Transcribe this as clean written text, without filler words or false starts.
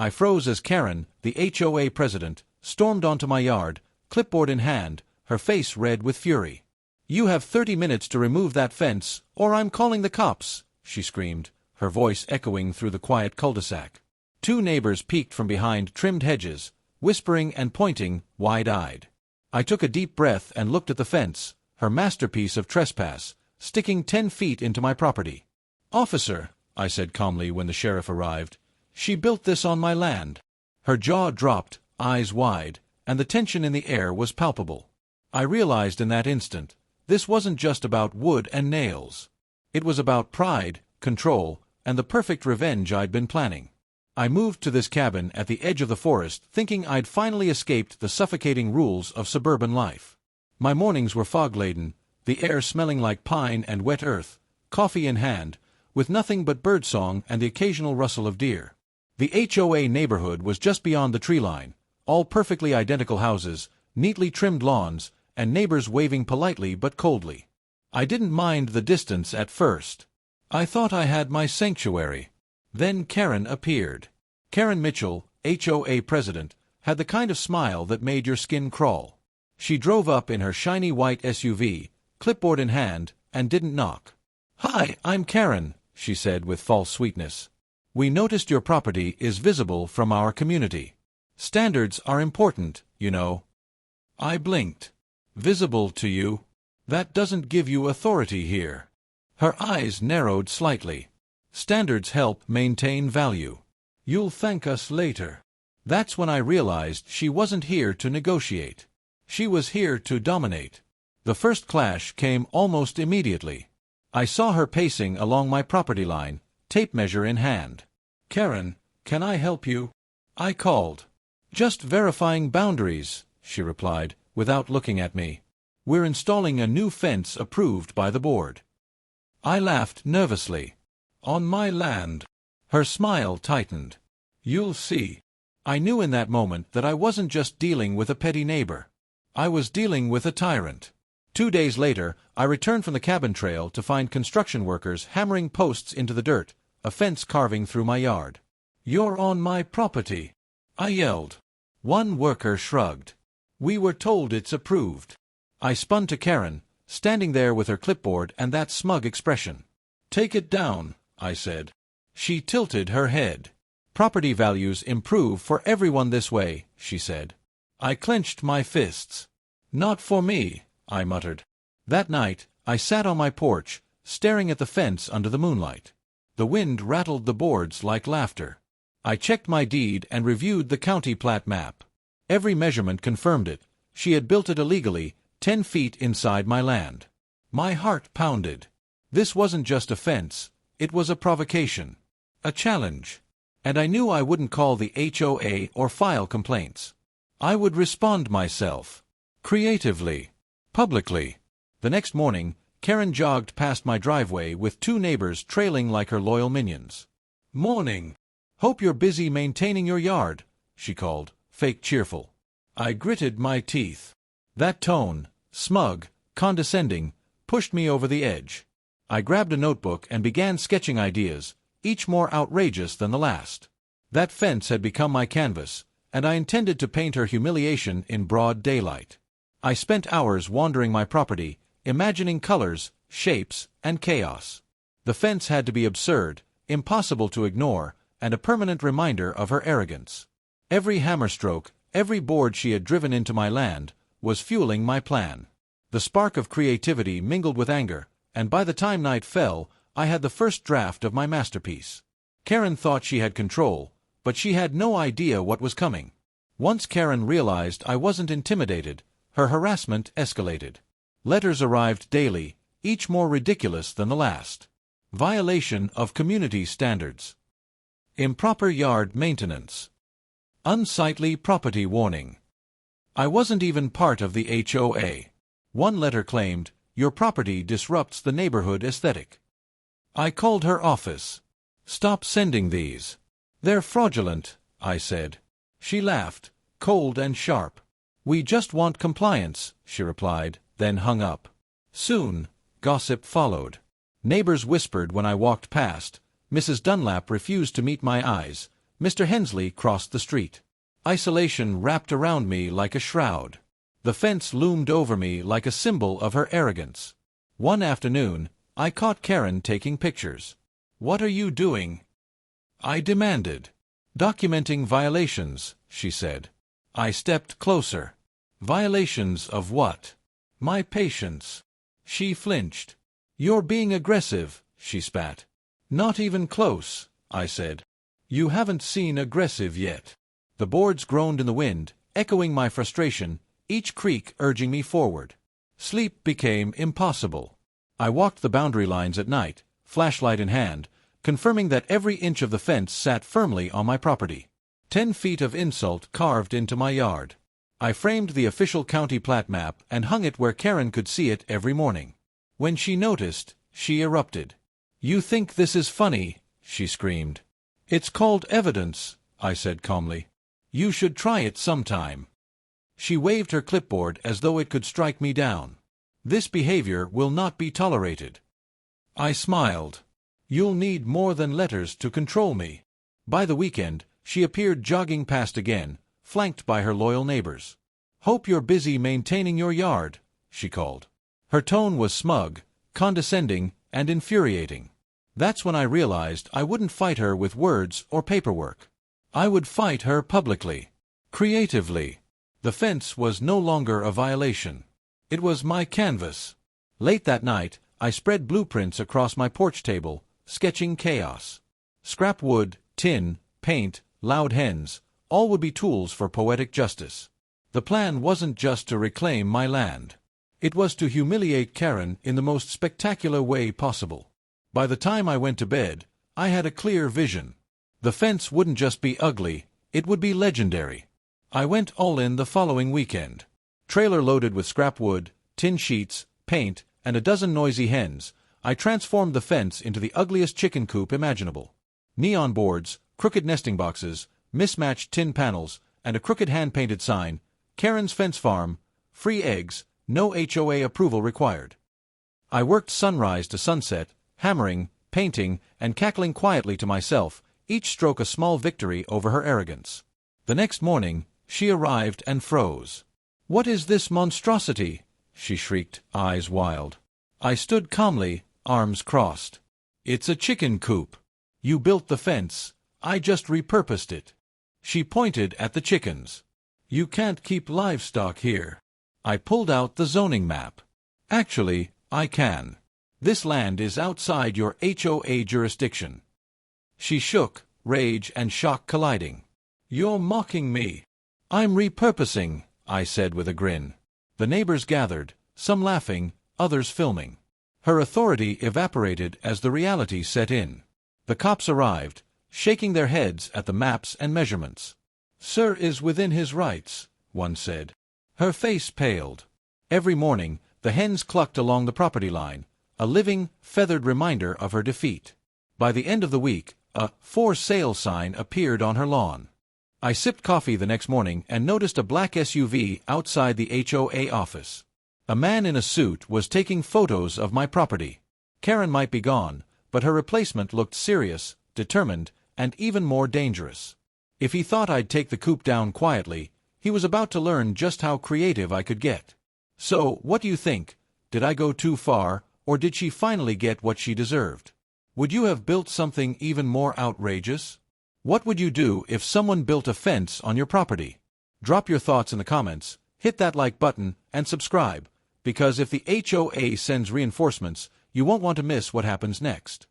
I froze as Karen, the HOA president, stormed onto my yard, clipboard in hand, her face red with fury. "You have 30 minutes to remove that fence, or I'm calling the cops," she screamed, her voice echoing through the quiet cul-de-sac. 2 neighbors peeked from behind trimmed hedges, whispering and pointing, wide-eyed. I took a deep breath and looked at the fence, her masterpiece of trespass, sticking 10 feet into my property. "Officer," I said calmly when the sheriff arrived, "she built this on my land." Her jaw dropped, eyes wide, and the tension in the air was palpable. I realized in that instant, this wasn't just about wood and nails. It was about pride, control, and the perfect revenge I'd been planning. I moved to this cabin at the edge of the forest thinking I'd finally escaped the suffocating rules of suburban life. My mornings were fog-laden, the air smelling like pine and wet earth, coffee in hand, with nothing but birdsong and the occasional rustle of deer. The HOA neighborhood was just beyond the tree line, all perfectly identical houses, neatly trimmed lawns, and neighbors waving politely but coldly. I didn't mind the distance at first. I thought I had my sanctuary. Then Karen appeared. Karen Mitchell, HOA president, had the kind of smile that made your skin crawl. She drove up in her shiny white SUV, clipboard in hand, and didn't knock. "Hi, I'm Karen," she said with false sweetness. "We noticed your property is visible from our community. Standards are important, you know." I blinked. "Visible to you? That doesn't give you authority here." Her eyes narrowed slightly. "Standards help maintain value. You'll thank us later." That's when I realized she wasn't here to negotiate. She was here to dominate. The first clash came almost immediately. I saw her pacing along my property line, tape measure in hand. "Karen, can I help you?" I called. "Just verifying boundaries," she replied, without looking at me. "We're installing a new fence approved by the board." I laughed nervously. "On my land." Her smile tightened. "You'll see." I knew in that moment that I wasn't just dealing with a petty neighbor. I was dealing with a tyrant. 2 days later, I returned from the cabin trail to find construction workers hammering posts into the dirt, a fence carving through my yard. "You're on my property," I yelled. One worker shrugged. "We were told it's approved." I spun to Karen, standing there with her clipboard and that smug expression. "Take it down," I said. She tilted her head. "Property values improve for everyone this way," she said. I clenched my fists. "Not for me," I muttered. That night, I sat on my porch, staring at the fence under the moonlight. The wind rattled the boards like laughter. I checked my deed and reviewed the county plat map. Every measurement confirmed it. She had built it illegally, 10 feet inside my land. My heart pounded. This wasn't just a fence, it was a provocation. A challenge. And I knew I wouldn't call the HOA or file complaints. I would respond myself. Creatively. Publicly. The next morning, Karen jogged past my driveway with 2 neighbors trailing like her loyal minions. "Morning. Hope you're busy maintaining your yard," she called, fake cheerful. I gritted my teeth. That tone, smug, condescending, pushed me over the edge. I grabbed a notebook and began sketching ideas, each more outrageous than the last. That fence had become my canvas, and I intended to paint her humiliation in broad daylight. I spent hours wandering my property, imagining colors, shapes, and chaos. The fence had to be absurd, impossible to ignore, and a permanent reminder of her arrogance. Every hammerstroke, every board she had driven into my land, was fueling my plan. The spark of creativity mingled with anger, and by the time night fell, I had the first draft of my masterpiece. Karen thought she had control, but she had no idea what was coming. Once Karen realized I wasn't intimidated, her harassment escalated. Letters arrived daily, each more ridiculous than the last. Violation of community standards. Improper yard maintenance. Unsightly property warning. I wasn't even part of the HOA. One letter claimed, "Your property disrupts the neighborhood aesthetic." I called her office. "Stop sending these. They're fraudulent," I said. She laughed, cold and sharp. "We just want compliance," she replied, then hung up. Soon, gossip followed. Neighbors whispered when I walked past. Mrs. Dunlap refused to meet my eyes. Mr. Hensley crossed the street. Isolation wrapped around me like a shroud. The fence loomed over me like a symbol of her arrogance. One afternoon, I caught Karen taking pictures. "What are you doing?" I demanded. "Documenting violations," she said. I stepped closer. "Violations of what?" "My patience." She flinched. "You're being aggressive," she spat. "Not even close," I said. "You haven't seen aggressive yet." The boards groaned in the wind, echoing my frustration, each creak urging me forward. Sleep became impossible. I walked the boundary lines at night, flashlight in hand, confirming that every inch of the fence sat firmly on my property. 10 feet of insult carved into my yard. I framed the official county plat map and hung it where Karen could see it every morning. When she noticed, she erupted. "You think this is funny?" she screamed. "It's called evidence," I said calmly. "You should try it sometime." She waved her clipboard as though it could strike me down. "This behavior will not be tolerated." I smiled. "You'll need more than letters to control me." By the weekend, she appeared jogging past again, flanked by her loyal neighbors. "Hope you're busy maintaining your yard," she called. Her tone was smug, condescending, and infuriating. That's when I realized I wouldn't fight her with words or paperwork. I would fight her publicly, creatively. The fence was no longer a violation. It was my canvas. Late that night, I spread blueprints across my porch table, sketching chaos. Scrap wood, tin, paint, loud hens, all would be tools for poetic justice. The plan wasn't just to reclaim my land. It was to humiliate Karen in the most spectacular way possible. By the time I went to bed, I had a clear vision. The fence wouldn't just be ugly, it would be legendary. I went all in the following weekend. Trailer loaded with scrap wood, tin sheets, paint, and a dozen noisy hens, I transformed the fence into the ugliest chicken coop imaginable. Neon boards, crooked nesting boxes, mismatched tin panels, and a crooked hand-painted sign, "Karen's Fence Farm, free eggs, no HOA approval required." I worked sunrise to sunset, hammering, painting, and cackling quietly to myself, each stroke a small victory over her arrogance. The next morning, she arrived and froze. "What is this monstrosity?" she shrieked, eyes wild. I stood calmly, arms crossed. "It's a chicken coop. You built the fence. I just repurposed it." She pointed at the chickens. "You can't keep livestock here." I pulled out the zoning map. "Actually, I can. This land is outside your HOA jurisdiction." She shook, rage and shock colliding. "You're mocking me." "I'm repurposing," I said with a grin. The neighbors gathered, some laughing, others filming. Her authority evaporated as the reality set in. The cops arrived, shaking their heads at the maps and measurements. "Sir is within his rights," one said. Her face paled. Every morning, the hens clucked along the property line, a living, feathered reminder of her defeat. By the end of the week, a "for sale" sign appeared on her lawn. I sipped coffee the next morning and noticed a black SUV outside the HOA office. A man in a suit was taking photos of my property. Karen might be gone, but her replacement looked serious, determined, and even more dangerous. If he thought I'd take the coop down quietly, he was about to learn just how creative I could get. So, what do you think? Did I go too far, or did she finally get what she deserved? Would you have built something even more outrageous? What would you do if someone built a fence on your property? Drop your thoughts in the comments, hit that like button, and subscribe, because if the HOA sends reinforcements, you won't want to miss what happens next.